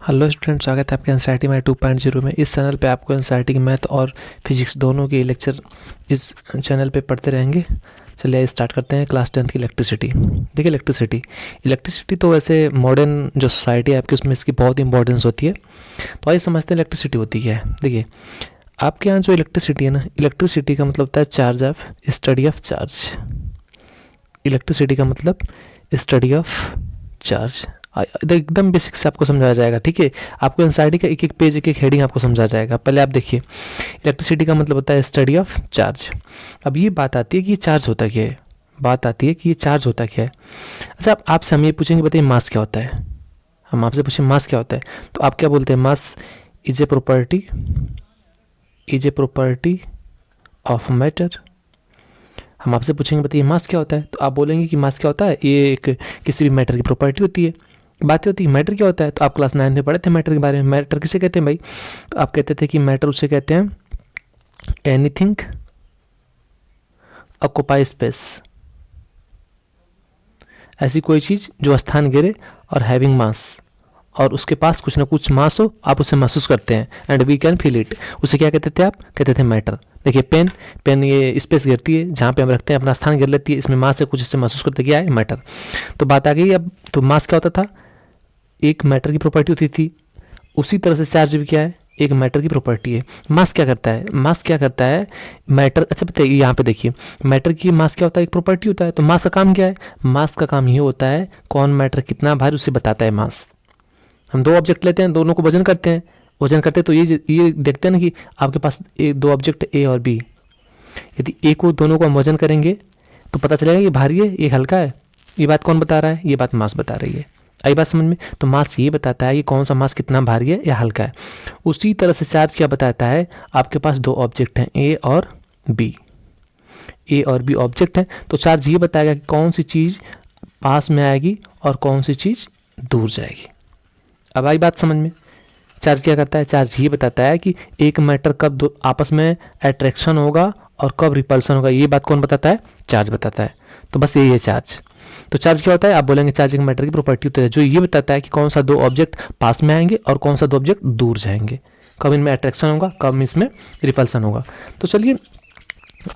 Hello student, स्वागत है आपके एनसीईआरटी में 2.0 में। इस चैनल पे आपको एनसीईआरटी की मैथ और फिजिक्स दोनों के लेक्चर इस चैनल पे पढ़ते रहेंगे। चलिए स्टार्ट करते हैं क्लास 10 की इलेक्ट्रिसिटी। देखिए इलेक्ट्रिसिटी तो वैसे मॉडर्न जो सोसाइटी है आपकी उसमें इसकी बहुत इंपॉर्टेंस होती है। तो आइए समझते हैं इलेक्ट्रिसिटी होती क्या है। देखिए आपके यहाँ जो इलेक्ट्रिसिटी है ना, इलेक्ट्रिसिटी का मतलब होता है charge of study of charge. Electricity का मतलब स्टडी ऑफ चार्ज। एकदम बेसिक से आपको समझाया जाएगा, ठीक है। आपको एनसीईआरटी का एक एक पेज एक एक हेडिंग आपको समझा जाएगा। पहले आप देखिए इलेक्ट्रिसिटी का मतलब होता है स्टडी ऑफ चार्ज। अब ये बात आती है कि ये चार्ज होता क्या है, अच्छा आपसे हम ये पूछेंगे, बताइए मास क्या होता है। हम आपसे पूछें मास क्या होता है तो आप क्या बोलते हैं, mass is a property of matter. हम आपसे पूछेंगे बताइए मास क्या होता है तो आप बोलेंगे कि मास क्या होता है, ये एक किसी भी मैटर की प्रॉपर्टी होती है। बातें होती है मैटर क्या होता है, तो आप क्लास 9 में पढ़े थे मैटर के बारे में। मैटर किसे कहते हैं भाई, तो आप कहते थे कि मैटर उसे कहते हैं एनीथिंग ऑक्यूपाई स्पेस, ऐसी कोई चीज़ जो स्थान घेरे और हैविंग मास, और उसके पास कुछ ना कुछ मास हो, आप उसे महसूस करते हैं and we can feel it. उसे क्या कहते थे, आप कहते थे मैटर। देखिए पेन ये स्पेस घेरती है, जहाँ पे हम रखते हैं अपना स्थान घेर लेती है, इसमें मास है कुछ, इससे महसूस करते क्या है, मैटर। तो बात आ गई अब, तो मास क्या होता था, एक मैटर की प्रॉपर्टी होती थी। उसी तरह से चार्ज भी क्या है, एक मैटर की प्रॉपर्टी है। मास क्या करता है, मैटर। अच्छा बताइए यहाँ पे देखिए, मैटर की मास क्या होता है, एक प्रॉपर्टी होता है। तो मास का काम क्या है, मास का काम ये होता है कौन मैटर कितना भारी उसे बताता है मास। हम दो ऑब्जेक्ट लेते हैं, दोनों को वजन करते हैं तो ये देखते हैं ना कि आपके पास दो ऑब्जेक्ट ए और बी, यदि ए को दोनों को हम वजन करेंगे तो पता चलेगा ये भारी है ये हल्का है। ये बात कौन बता रहा है, ये बात मास बता रही है। आई बात समझ में। तो मास ये बताता है कि कौन सा मास कितना भारी है या हल्का है। उसी तरह से चार्ज क्या बताता है, आपके पास दो ऑब्जेक्ट हैं ए और बी ऑब्जेक्ट हैं, तो चार्ज ये बताएगा कि कौन सी चीज़ पास में आएगी और कौन सी चीज़ दूर जाएगी। अब आई बात समझ में। चार्ज क्या करता है, चार्ज ये बताता है कि एक मैटर कब दो आपस में अट्रैक्शन होगा और कब रिपल्सन होगा। ये बात कौन बताता है, चार्ज बताता है। तो बस यही है चार्ज। तो चार्ज क्या होता है, आप बोलेंगे चार्ज एक मैटर की प्रॉपर्टी होती है जो ये बताता है कि कौन सा दो ऑब्जेक्ट पास में आएंगे और कौन सा दो ऑब्जेक्ट दूर जाएंगे, कब इनमें अट्रैक्शन होगा, कब इसमें रिपल्सन होगा। तो चलिए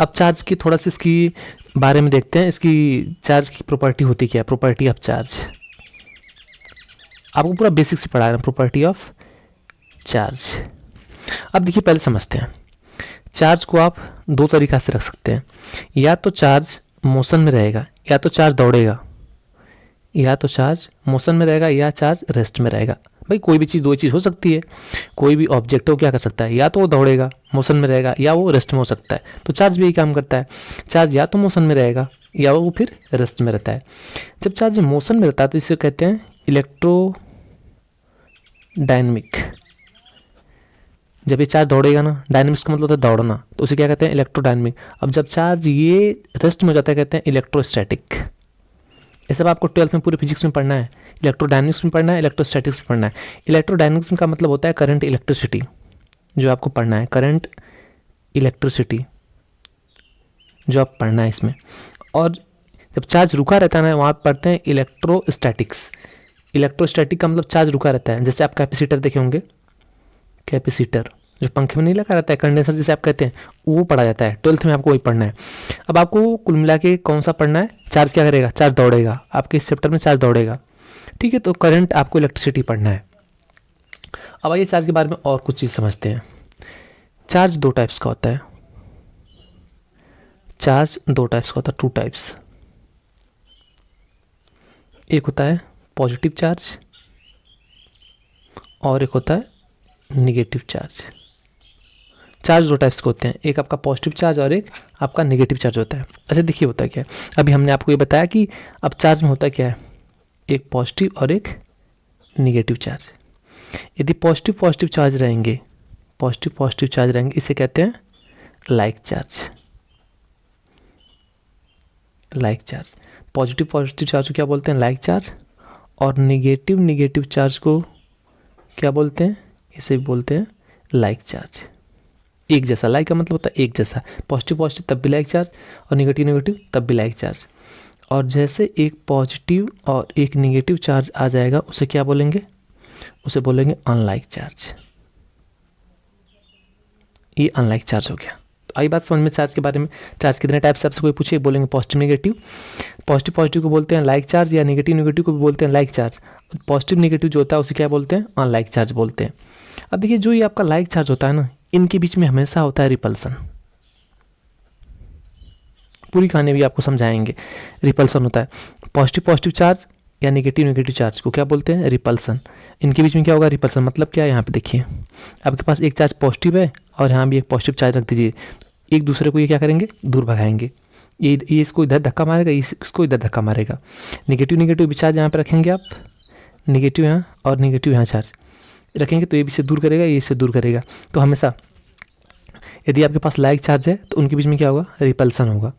अब चार्ज की थोड़ा सा इसकी बारे में देखते हैं, इसकी चार्ज की प्रॉपर्टी होती क्या है। प्रॉपर्टी ऑफ चार्ज आपको पूरा बेसिक से पढ़ा रहे हैं, प्रॉपर्टी ऑफ चार्ज। अब देखिए पहले समझते हैं, चार्ज को आप दो तरीक़ा से रख सकते हैं, या तो चार्ज मोशन में रहेगा या तो चार्ज दौड़ेगा, या चार्ज रेस्ट में रहेगा। भाई कोई भी चीज़ दो चीज़ हो सकती है, कोई भी ऑब्जेक्ट हो क्या कर सकता है, या तो वो दौड़ेगा मोशन में रहेगा या वो रेस्ट में हो सकता है। तो चार्ज भी यही काम करता है, चार्ज या तो मोशन में रहेगा या वो फिर रेस्ट में रहता है। जब चार्ज मोशन में रहता है तो इसे कहते हैं इलेक्ट्रोडायनेमिक। जब ये चार्ज दौड़ेगा ना, डायनेमिक्स का मतलब होता है दौड़ना, तो उसे क्या कहते हैं, इलेक्ट्रोडायनेमिक। अब जब चार्ज ये रेस्ट में हो जाता है कहते हैं इलेक्ट्रोस्टैटिक। ये सब आपको 12th में पूरे फिजिक्स में पढ़ना है, इलेक्ट्रोडायनेमिक्स में पढ़ना है, इलेक्ट्रोस्टैटिक्स में पढ़ना है। इलेक्ट्रोडायनेमिक्स का मतलब होता है करंट इलेक्ट्रिसिटी, जो आपको पढ़ना है करंट इलेक्ट्रिसिटी जो आप पढ़ना है इसमें। और जब चार्ज रुका रहता है ना, वहाँ पढ़ते हैं इलेक्ट्रोस्टैटिक्स। इलेक्ट्रोस्टैटिक का मतलब चार्ज रुका रहता है। जैसे आप कैपेसिटर देखे होंगे, कैपेसिटर जो पंखे में नहीं लगा रहता है, कंडेंसर जिसे आप कहते हैं, वो पढ़ा जाता है 12th में, आपको वही पढ़ना है। अब आपको कुल मिला के कौन सा पढ़ना है, चार्ज क्या करेगा, चार्ज दौड़ेगा। आपके इस चैप्टर में चार्ज दौड़ेगा, ठीक है। तो करंट आपको इलेक्ट्रिसिटी पढ़ना है। अब आइए चार्ज के बारे में और कुछ चीज़ समझते हैं। चार्ज दो टाइप्स का होता है, टू टाइप्स। एक होता है पॉजिटिव चार्ज और एक होता है निगेटिव चार्ज। चार्ज दो टाइप्स के होते हैं, एक आपका पॉजिटिव चार्ज और एक आपका नेगेटिव चार्ज होता है। अच्छा देखिए होता है क्या है, अभी हमने आपको ये बताया कि अब चार्ज में होता क्या है, एक पॉजिटिव और एक निगेटिव चार्ज। यदि पॉजिटिव चार्ज रहेंगे, इसे कहते हैं लाइक चार्ज। पॉजिटिव चार्ज को क्या बोलते हैं, लाइक चार्ज। और निगेटिव चार्ज को क्या बोलते हैं, इसे बोलते हैं लाइक चार्ज। एक जैसा, लाइक का मतलब होता है एक जैसा, पॉजिटिव तब भी लाइक चार्ज और निगेटिव तब भी लाइक चार्ज। और जैसे एक पॉजिटिव और एक निगेटिव चार्ज आ जाएगा उसे क्या बोलेंगे, उसे बोलेंगे अनलाइक चार्ज। ये अनलाइक चार्ज हो गया। तो आई बात समझ में चार्ज के बारे में। चार्ज कितने टाइप से आपसे कोई पूछे, बोलेंगे पॉजिटिव नेगेटिव। पॉजिटिव पॉजिटिव को बोलते हैं लाइक चार्ज, या नेगेटिव नेगेटिव को भी बोलते हैं लाइक चार्ज। पॉजिटिव नेगेटिव जो होता है उसे क्या बोलते हैं, अनलाइक चार्ज बोलते हैं। अब देखिए जो ये आपका लाइक चार्ज होता है ना, इनके बीच में हमेशा होता है रिपल्सन। पूरी कहानी भी आपको समझाएंगे। रिपल्सन होता है। पॉजिटिव पॉजिटिव चार्ज या नेगेटिव नेगेटिव चार्ज को क्या बोलते हैं, रिपल्सन। इनके बीच में क्या होगा, रिपल्सन। मतलब क्या है, यहाँ पे देखिए आपके पास एक चार्ज पॉजिटिव है और यहाँ भी एक पॉजिटिव चार्ज रख दीजिए, एक दूसरे को ये क्या करेंगे, दूर भगाएंगे। ये इसको इधर धक्का मारेगा, इसको इधर धक्का मारेगा। नेगेटिव नेगेटिव भी चार्ज यहाँ पे रखेंगे आप, नेगेटिव यहाँ और नेगेटिव यहाँ चार्ज रखेंगे, तो ये भी से दूर करेगा, ये इससे दूर करेगा। तो हमेशा यदि आपके पास लाइक चार्ज है तो उनके बीच में क्या होगा, रिपल्सन होगा।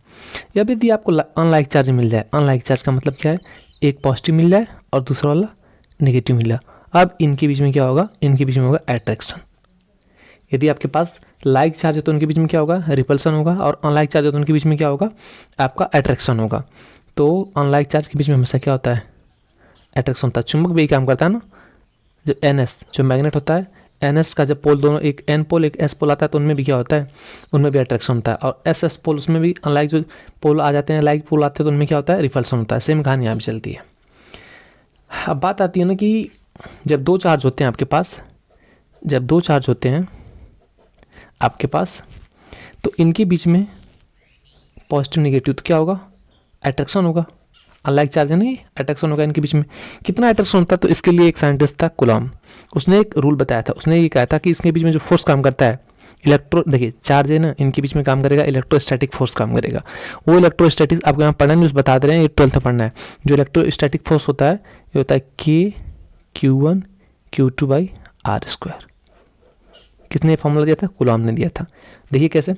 या यदि आपको अनलाइक चार्ज मिल जाए, अनलाइक चार्ज का मतलब क्या है, एक पॉजिटिव मिल जाए और दूसरा वाला नेगेटिव मिल जाए, अब इनके बीच में क्या होगा, इनके बीच में होगा अट्रैक्शन। यदि आपके पास लाइक चार्ज है तो उनके बीच में क्या होगा, रिपल्सन होगा, और अनलाइक चार्ज है तो उनके बीच में क्या होगा, आपका अट्रैक्शन होगा। तो अनलाइक चार्ज के बीच में हमेशा क्या होता है, अट्रैक्शन होता है। चुंबक भी काम करता है ना, जब NS जो मैग्नेट होता है, NS का जब पोल दोनों, एक N पोल एक S पोल आता है, तो उनमें भी क्या होता है, उनमें भी अट्रैक्शन होता है। और SS पोल, उसमें भी अनलाइक जो पोल आ जाते हैं, लाइक पोल आते हैं, तो उनमें क्या होता है, रिपल्सन होता है। सेम कहानी यहाँ भी चलती है। अब बात आती है ना कि जब दो चार्ज होते हैं आपके पास, जब दो चार्ज होते हैं आपके पास, तो इनके बीच में पॉजिटिव नेगेटिव तो क्या होगा, अट्रैक्शन होगा। अनलाइक चार्ज है नहीं, अट्रैक्शन होगा इनके बीच में। कितना अट्रैक्शन होता है, तो इसके लिए एक साइंटिस्ट था कुलॉम, उसने एक रूल बताया था। उसने ये कहा था कि इसके बीच में जो फोर्स काम करता है, देखिए चार्ज है ना, इनके बीच में काम करेगा, इलेक्ट्रोस्टैटिक फोर्स काम करेगा। वो इलेक्ट्रोस्टैटिक आपको यहाँ पढ़ना नहीं, बता दे रहे हैं, ये 12th में पढ़ना है। जो इलेक्ट्रोस्टैटिक फोर्स होता है, ये होता है K/Q1 Q2/r²। किसने फॉर्मूला दिया था, कुलॉम ने दिया था। देखिए कैसे,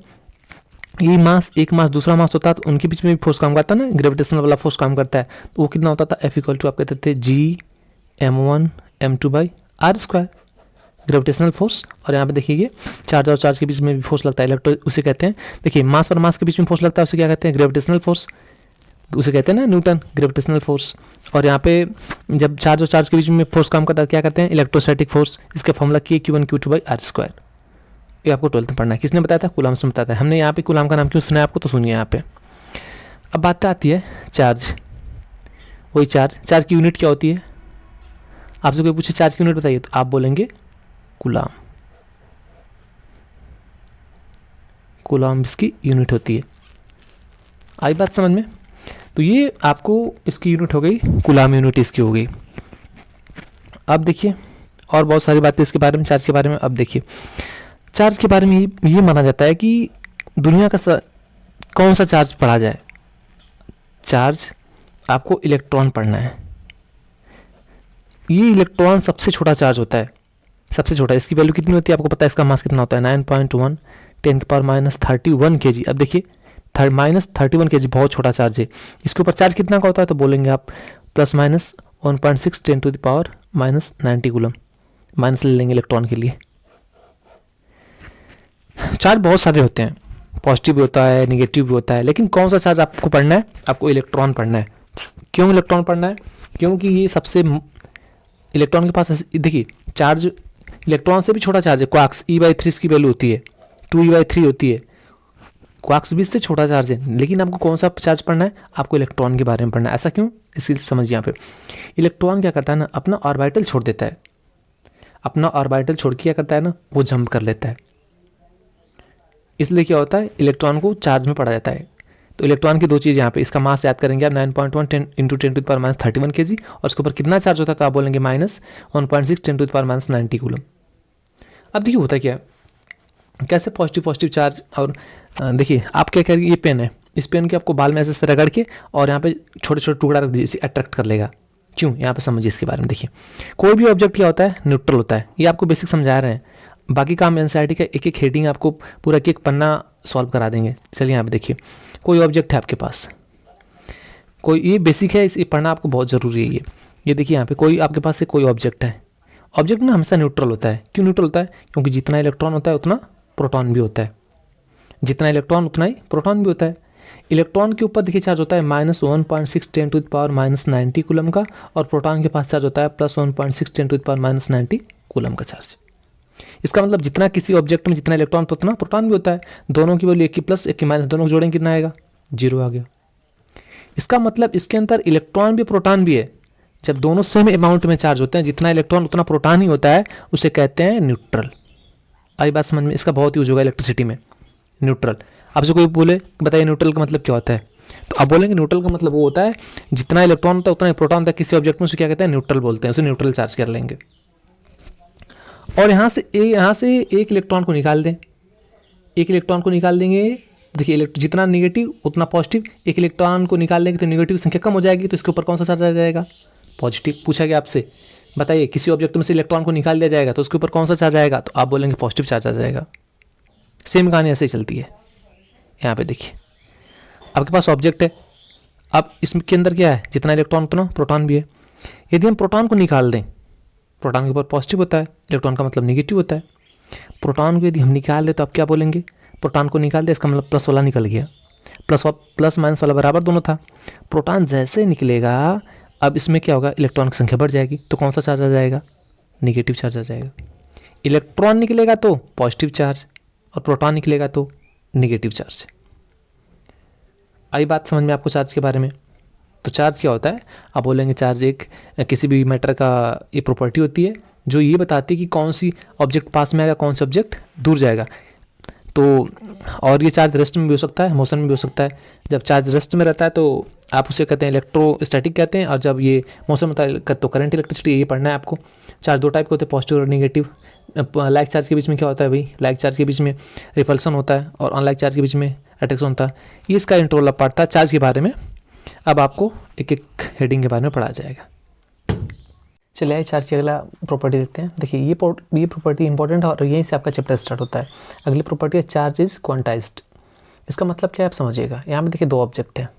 ये मास, एक मास दूसरा मास होता है, तो उनके बीच में भी फोर्स काम करता है ना, ग्रेविटेशनल वाला फोर्स काम करता है। तो वो कितना होता था, F= आप कहते थे G/m1m2/r², ग्रेविटेशनल फोर्स। और यहाँ पे देखिए चार्ज और चार्ज के बीच में भी फोर्स लगता है, उसे कहते हैं, देखिए मास और मास के बीच में फोर्स लगता है, उसे क्या कहते हैं, ग्रेविटेशनल फोर्स, उसे कहते हैं ना न्यूटन, ग्रेविटेशनल फोर्स। और यहाँ पे जब चार्ज और चार्ज के बीच में फोर्स काम करता है, क्या कहते हैं, इलेक्ट्रोस्टैटिक फोर्स। इसका फॉर्मूला K/Q1 Q2/r²। ये आपको 12th में पढ़ना है। किसने बताया था, कुलॉम से बताया था। हमने यहाँ पे कुलॉम का नाम क्यों सुना है आपको, तो सुनिए यहाँ पे। अब बात आती है चार्ज, वही चार्ज की यूनिट क्या होती है। आपसे कोई पूछे चार्ज की यूनिट बताइए, तो आप बोलेंगे कुलॉम। कुलॉम इसकी यूनिट होती है। आई बात समझ में। तो ये आपको इसकी यूनिट हो गई, कुलॉम यूनिट इसकी हो गई। अब देखिए और बहुत सारी बातें इसके बारे में, चार्ज के बारे में। अब देखिए चार्ज के बारे में ये माना जाता है कि दुनिया का कौन सा चार्ज पढ़ा जाए। चार्ज आपको इलेक्ट्रॉन पढ़ना है। ये इलेक्ट्रॉन सबसे छोटा चार्ज होता है, सबसे छोटा। इसकी वैल्यू कितनी होती है आपको पता है, इसका मास कितना होता है, 9.1 10⁻³ kg। अब देखिए -31 kg बहुत छोटा चार्ज है। इसके ऊपर चार्ज कितना का होता है, तो बोलेंगे आप ±1.6 10⁻90 कूलम। माइनस ले लेंगे इलेक्ट्रॉन के लिए। चार्ज बहुत सारे होते हैं, पॉजिटिव भी होता है, नेगेटिव भी होता है, लेकिन कौन सा चार्ज आपको पढ़ना है, आपको इलेक्ट्रॉन पढ़ना है। क्यों इलेक्ट्रॉन पढ़ना है, क्योंकि ये सबसे, इलेक्ट्रॉन के पास देखिए चार्ज इलेक्ट्रॉन से भी छोटा चार्ज है, क्वार्क्स E/3 इसकी वैल्यू होती है, 2E/3 होती है। क्वार्क्स भी इससे छोटा चार्ज है, लेकिन आपको कौन सा चार्ज पढ़ना है, आपको इलेक्ट्रॉन के बारे में पढ़ना है। ऐसा क्यों, इसकी समझिए यहाँ पे। इलेक्ट्रॉन क्या करता है ना, अपना ऑर्बिटल छोड़ देता है, अपना ऑर्बिटल छोड़ के क्या करता है ना, वो जंप कर लेता है। इसलिए क्या होता है, इलेक्ट्रॉन को चार्ज में पढ़ा जाता है। तो इलेक्ट्रॉन की दो चीज़ यहाँ पे, इसका मास याद करेंगे आप 9.1 10 × 10⁻31 kg, और उसके ऊपर कितना चार्ज होता है, तो आप बोलेंगे -1.6 10⁻90 कूलम। अब देखिए होता क्या है, कैसे पॉजिटिव चार्ज। और देखिए आप क्या करेंगे, ये पेन है, इस पेन के आपको बाल में ऐसे रगड़ के और यहाँ पे छोटे छोटे टुकड़ा रख दीजिए, इसे अट्रैक्ट कर लेगा। क्यों, यहाँ पे समझिए इसके बारे में। देखिए कोई भी ऑब्जेक्ट क्या होता है, न्यूट्रल होता है। ये आपको बेसिक समझा रहे हैं, बाकी काम एनसीईआरटी का एक एक हेडिंग आपको पूरा एक पन्ना सॉल्व करा देंगे। चलिए यहाँ पे देखिए, कोई ऑब्जेक्ट है आपके पास, कोई, ये बेसिक है, इसे पढ़ना आपको बहुत ज़रूरी है। ये देखिए यहाँ पे कोई आपके पास से कोई ऑब्जेक्ट है। ऑब्जेक्ट ना हमेशा न्यूट्रल होता है। क्यों न्यूट्रल होता है, क्योंकि जितना इलेक्ट्रॉन होता है उतना प्रोटॉन भी होता है, जितना इलेक्ट्रॉन उतना ही प्रोटॉन भी होता है। इलेक्ट्रॉन के ऊपर देखिए चार्ज होता है -1.6 10⁻⁻90 कूलम का, और प्रोटॉन के पास चार्ज होता है +1.6 10⁻⁻90 कूलम का चार्ज। इसका मतलब जितना किसी ऑब्जेक्ट में जितना इलेक्ट्रॉन तो उतना प्रोटॉन भी होता है। दोनों की वैल्यू 1 की प्लस 1 की माइनस, दोनों को जोड़ेंगे कितना आएगा, 0 आ गया। इसका मतलब इसके अंदर इलेक्ट्रॉन भी प्रोटॉन भी है। जब दोनों सेम अमाउंट में चार्ज होते हैं, जितना इलेक्ट्रॉन उतना प्रोटॉन ही होता है, उसे कहते हैं न्यूट्रल। आई बात समझ में? इसका बहुत यूज होगा इलेक्ट्रिसिटी में, न्यूट्रल। आपसे कोई बोले बताइए न्यूट्रल का मतलब क्या होता है, तो आप बोलेंगे न्यूट्रल का मतलब वो होता है जितना इलेक्ट्रॉन होता है उतना ही प्रोटॉन होता है किसी ऑब्जेक्ट में, उसे क्या कहते हैं, न्यूट्रल बोलते हैं, उसे न्यूट्रल चार्ज कर लेंगे। और यहाँ से एक इलेक्ट्रॉन को निकाल दें, एक इलेक्ट्रॉन को निकाल देंगे। देखिए जितना निगेटिव उतना पॉजिटिव, एक इलेक्ट्रॉन को निकाल देंगे तो निगेटिव संख्या कम हो जाएगी, तो इसके ऊपर कौन सा चार्ज आ जाएगा, पॉजिटिव। पूछा गया आपसे, बताइए किसी ऑब्जेक्ट में से इलेक्ट्रॉन को निकाल दिया जाएगा तो उसके ऊपर कौन सा चार्ज आएगा, तो आप बोलेंगे पॉजिटिव चार्ज आ जाएगा। सेम कहानी ऐसे ही चलती है। यहाँ पे देखिए आपके पास ऑब्जेक्ट है, अब इसके अंदर क्या है, जितना इलेक्ट्रॉन उतना प्रोटॉन भी है। यदि हम प्रोटॉन को निकाल दें, प्रोटॉन के ऊपर पॉजिटिव होता है, इलेक्ट्रॉन का मतलब निगेटिव होता है। प्रोटॉन को यदि हम निकाल दें तो आप क्या बोलेंगे, प्रोटॉन को निकाल दे, इसका मतलब प्लस वाला निकल गया, प्लस माइनस वाला बराबर दोनों था। प्रोटॉन जैसे निकलेगा, अब इसमें क्या होगा, इलेक्ट्रॉन की संख्या बढ़ जाएगी, तो कौन सा चार्ज आ जाएगा, निगेटिव चार्ज आ जाएगा। इलेक्ट्रॉन निकलेगा तो पॉजिटिव चार्ज, और प्रोटॉन निकलेगा तो निगेटिव चार्ज। आई बात समझ में आपको चार्ज के बारे में? तो चार्ज क्या होता है, आप बोलेंगे चार्ज एक किसी भी मैटर का ये प्रॉपर्टी होती है जो ये बताती है कि कौन सी ऑब्जेक्ट पास में आएगा, कौन सा ऑब्जेक्ट दूर जाएगा। तो और ये चार्ज रेस्ट में भी हो सकता है, मोशन में भी हो सकता है। जब चार्ज रेस्ट में रहता है तो आप उसे कहते हैं इलेक्ट्रोस्टैटिक कहते हैं, और जब ये मोशन में होता है तो करंट इलेक्ट्रिसिटी, ये पढ़ना है आपको। चार्ज दो टाइप के होते हैं, पॉजिटिव और नेगेटिव। लाइक चार्ज के बीच में क्या होता है भाई, लाइक चार्ज के बीच में रिपल्सन होता है, और अनलाइक चार्ज के बीच में अट्रैक्शन होता है। ये इसका इंटरवल पार्ट था चार्ज के बारे में। अब आपको एक एक हेडिंग के बारे में पढ़ा जाएगा। चलिए आइए चार्ज की अगला प्रॉपर्टी देखते हैं। देखिए ये प्रॉपर्टी इंपॉर्टेंट है और यहीं से आपका चैप्टर स्टार्ट होता है। अगली प्रॉपर्टी है चार्ज इज क्वांटाइज्ड। इसका मतलब क्या है आप समझिएगा। यहाँ पे देखिए दो ऑब्जेक्ट हैं,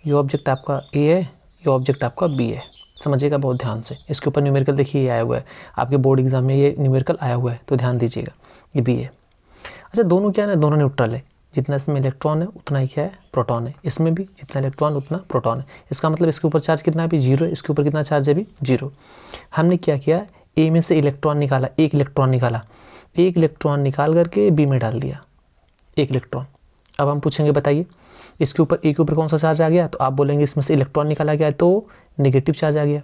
ये ऑब्जेक्ट आपका ए है, ये ऑब्जेक्ट आपका बी है। समझिएगा बहुत ध्यान से। इसके ऊपर न्यूमेरिकल देखिए ये आया हुआ है, आपके बोर्ड एग्जाम में ये न्यूमेरिकल आया हुआ है, तो ध्यान दीजिएगा। ये बी है। अच्छा दोनों क्या है ना, दोनों न्यूट्रल है। जितना इसमें इलेक्ट्रॉन है उतना ही क्या है, प्रोटॉन है। इसमें भी जितना इलेक्ट्रॉन उतना प्रोटॉन है। इसका मतलब इसके ऊपर चार्ज कितना है अभी, 0 है। इसके ऊपर कितना चार्ज है अभी, 0। हमने क्या किया, ए में से इलेक्ट्रॉन निकाला, एक इलेक्ट्रॉन निकाला, एक इलेक्ट्रॉन निकाल करके बी में डाल दिया, एक इलेक्ट्रॉन। अब हम पूछेंगे बताइए इसके ऊपर, ए के ऊपर कौन सा चार्ज आ गया, तो आप बोलेंगे इसमें से इलेक्ट्रॉन निकाला गया तो नेगेटिव चार्ज आ गया।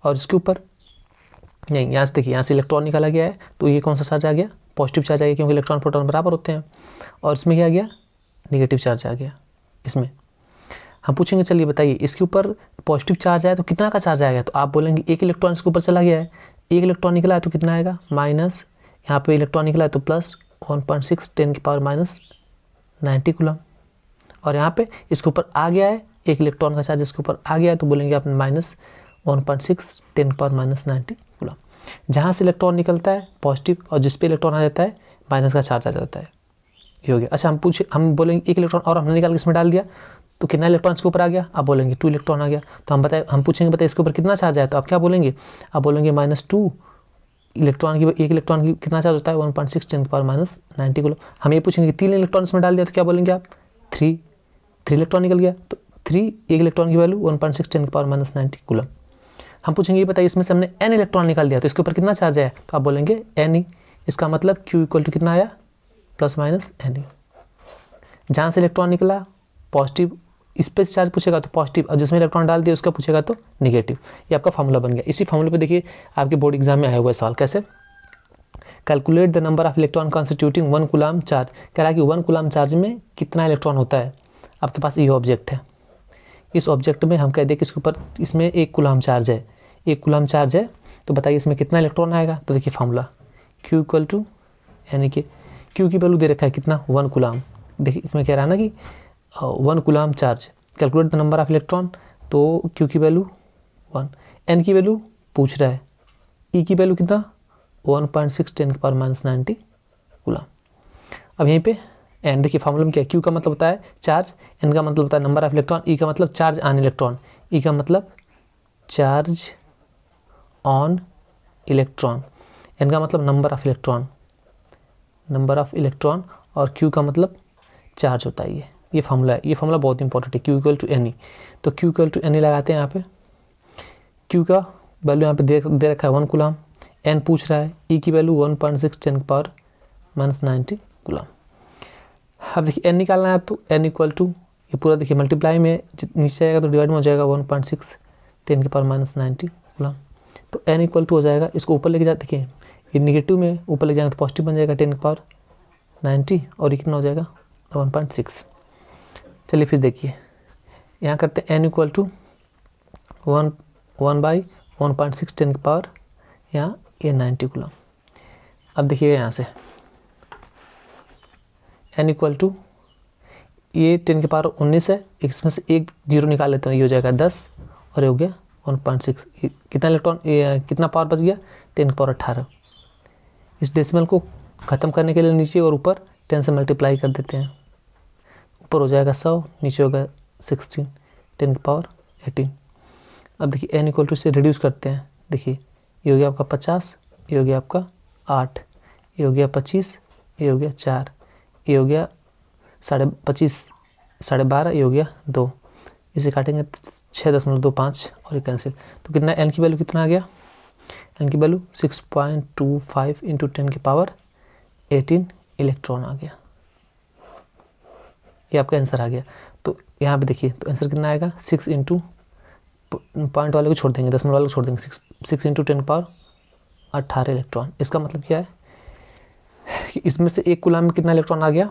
और इसके ऊपर नहीं, यहाँ से देखिए, यहाँ से इलेक्ट्रॉन निकाला गया है तो ये कौन सा चार्ज आ गया, पॉजिटिव चार्ज आ गया, क्योंकि इलेक्ट्रॉन प्रोटॉन बराबर होते हैं। और इसमें क्या आ गया, नेगेटिव चार्ज आ गया इसमें। हम पूछेंगे चलिए बताइए इसके ऊपर पॉजिटिव चार्ज आया तो कितना का चार्ज आएगा, तो आप बोलेंगे एक इलेक्ट्रॉन इसके ऊपर चला गया है, एक इलेक्ट्रॉन निकला है तो कितना आएगा, माइनस, यहाँ पे इलेक्ट्रॉन निकला है तो प्लस 1.6 10⁻⁻90 कूलम। और यहाँ पे इसके ऊपर आ गया है, एक इलेक्ट्रॉन का चार्ज इसके ऊपर आ गया है तो बोलेंगे आप -1.6 10⁻⁻90 कूलम। जहाँ से इलेक्ट्रॉन निकलता है पॉजिटिव, और जिस पे इलेक्ट्रॉन आ जाता है माइनस का चार्ज आ जाता है। ये हो गया। अच्छा हम बोलेंगे एक इलेक्ट्रॉन और हमने निकाल के इसमें डाल दिया तो कितना इलेक्ट्रॉन इसके ऊपर आ गया, आप बोलेंगे 2 इलेक्ट्रॉन आ गया। तो हम पूछेंगे बताइए इसके ऊपर कितना चार्ज आया, तो आप क्या बोलेंगे, आप बोलेंगे -2 इलेक्ट्रॉन की, एक इलेक्ट्रॉन की कितना चार्ज होता है 1.6 10⁻⁻90 कूलम। हम ये पूछेंगे 3 इलेक्ट्रॉन इसमें डाल दिया तो क्या बोलेंगे आप, 3 इलेक्ट्रॉन निकल गया तो 3, एक इलेक्ट्रॉन की वैल्यू 1.6 10⁻⁻90 कूलम। हम पूछेंगे ये बताइए इसमें से हमने n इलेक्ट्रॉन निकाल दिया तो इसके ऊपर कितना चार्ज आया, तो आप बोलेंगे n। इसका मतलब q इक्वल टू कितना आया, +-n। जहाँ से इलेक्ट्रॉन निकला पॉजिटिव, इस पे चार्ज पूछेगा तो पॉजिटिव, और जिसमें इलेक्ट्रॉन डाल दिया उसका पूछेगा तो नेगेटिव। ये आपका फार्मूला बन गया। इसी फार्मूले पे देखिए आपके बोर्ड एग्जाम में आया हुआ है सवाल, कैसे, calculate the number of electron constituting 1 coulomb charge. कह रहा है कि 1 कूलम चार्ज में कितना इलेक्ट्रॉन होता है। आपके पास ये ऑब्जेक्ट है, इस ऑब्जेक्ट में हम कह दें कि इसके ऊपर इसमें 1 कूलम चार्ज है, 1 कूलम चार्ज है, तो बताइए इसमें कितना इलेक्ट्रॉन आएगा। तो देखिए फार्मूला Q इक्वल टू, यानी कि Q की वैल्यू दे रखा है कितना, 1 कूलम। देखिए इसमें कह रहा है ना कि 1 coulomb charge, calculate the number of electron, तो Q की वैल्यू 1, N की वैल्यू पूछ रहा है, E की वैल्यू कितना 1.6 10⁻⁻90 कूलम। अब यहीं पे N देखिए फार्मूला में क्या है, Q का मतलब होता है चार्ज, N का मतलब होता है नंबर ऑफ इलेक्ट्रॉन, E का मतलब चार्ज ऑन इलेक्ट्रॉन, E का मतलब चार्ज ऑन इलेक्ट्रॉन, N का मतलब नंबर ऑफ इलेक्ट्रॉन, और Q का मतलब चार्ज होता है। ये फार्मूला है, ये फार्मूला बहुत इंपॉर्टेंट है, Q equal to N E. तो Q equal to N E लगाते हैं यहाँ पे, क्यू का वैल्यू यहाँ पे दे रखा है 1 कूलम, एन पूछ रहा है, ई की वैल्यू 1.6 10 - 90 कूलम। अब देखिए एन निकालना है तो एन इक्वल टू ये पूरा देखिए मल्टीप्लाई में नीचे आएगा तो डिवाइड में हो जाएगा 1.6 10 - 90 कूलम। तो एन इक्वल टू हो जाएगा, इसको ऊपर लेके जाते देखिए ये निगेटिव में ऊपर ले जाएंगे तो पॉजिटिव बन जाएगा 10 - 90 और ये कितना हो जाएगा 1.6। चलिए फिर देखिए यहाँ करते हैं एन इक्वल टू 1/1.6 10 यहाँ ये 90 कूलम। अब देखिएगा यहाँ से एन इक्वल टू ये 10 है, इसमें से एक जीरो निकाल लेते हैं, ये हो जाएगा 10 और ये हो गया 1.6। कितना इलेक्ट्रॉन कितना पावर बच गया 10 - 18। इस डेसिमल को ख़त्म करने के लिए नीचे और ऊपर 10 से मल्टीप्लाई कर देते हैं, ऊपर हो जाएगा 100, नीचे होगा 16 10 अब देखिए एन इक्वल टू से रिड्यूस करते हैं, देखिए ये हो गया आपका 50, ये हो गया आपका 8, ये हो गया 25, ये हो गया 4, ये हो गया 25 12.5, ये हो गया 2, इसे काटेंगे 6.25 और ये कैंसिल। तो कितना एन की वैल्यू कितना आ गया, एन की वैल्यू 6.25 इंटू 10 - 18 इलेक्ट्रॉन आ गया। ये आपका आंसर आ गया। तो यहाँ पे देखिए तो आंसर कितना आएगा 6 इंटू पॉइंट वाले को छोड़ देंगे, दशमलव वाले को छोड़ देंगे, 6 इंटू 10 - 18 इलेक्ट्रॉन। इसका मतलब क्या है कि इसमें से एक कूलम में कितना इलेक्ट्रॉन आ गया,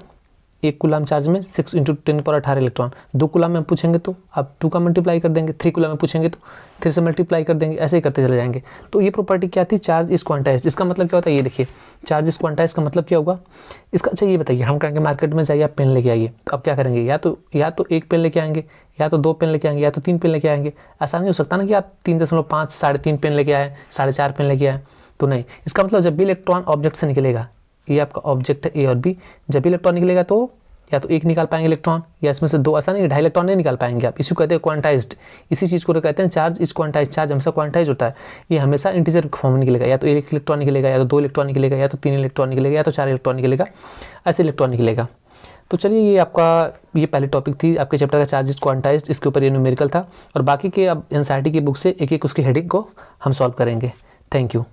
एक कूलम चार्ज में 6 इंटू 10 - 18 इलेक्ट्रॉन। 2 कूलम में पूछेंगे तो आप 2 का मल्टीप्लाई कर देंगे, 3 कूलम में पूछेंगे तो 3 से मल्टीप्लाई कर देंगे, ऐसे ही करते चले जाएंगे। तो ये प्रॉपर्टी क्या थी, चार्ज इज क्वांटाइज्ड। इसका मतलब क्या होता है, ये देखिए चार्ज इज क्वांटाइज्ड का मतलब क्या होगा इसका। अच्छा ये बताइए, हम कहेंगे मार्केट में जाइए आप पेन लेके आइए, तो आप क्या करेंगे, या तो 1 पेन लेके आएंगे, या तो 2 पेन लेके आएंगे, या तो 3 पेन लेके आएंगे। ऐसा नहीं हो सकता ना कि आप 3.5 3.5 पेन लेके आए, 4.5 पेन लेके आए, तो नहीं। इसका मतलब जब भी इलेक्ट्रॉन ऑब्जेक्ट से निकलेगा, ये आपका ऑब्जेक्ट है ए और बी, जब भी इलेक्ट्रॉन निकलेगा तो या तो 1 निकाल पाएंगे इलेक्ट्रॉन, या इसमें से 2, ऐसा नहीं 2.5 इलेक्ट्रॉन नहीं निकाल पाएंगे आप। इसी को कहते हैं क्वांटाइज्ड, इसी चीज़ को कहते हैं चार्ज इज क्वांटाइज्ड। चार्ज हमेशा क्वांटाइज होता है, ये हमेशा इंटीजर फॉर्म में निकलेगा, या तो 1 इलेक्ट्रॉन निकलेगा, या तो 2 इलेक्ट्रॉन निकलेगा, या तो 3 इलेक्ट्रॉन निकलेगा, या तो 4 इलेक्ट्रॉन निकलेगा, ऐसे इलेक्ट्रॉन निकलेगा। तो चलिए ये आपका ये पहली टॉपिक थी आपके चैप्टर का चार्ज इज क्वांटाइज्ड, इसके ऊपर ये न्यूमेरिकल था। और बाकी के अब एनसीईआरटी की बुक से एक एक उसकी हेडिंग को हम सॉल्व करेंगे। Thank you.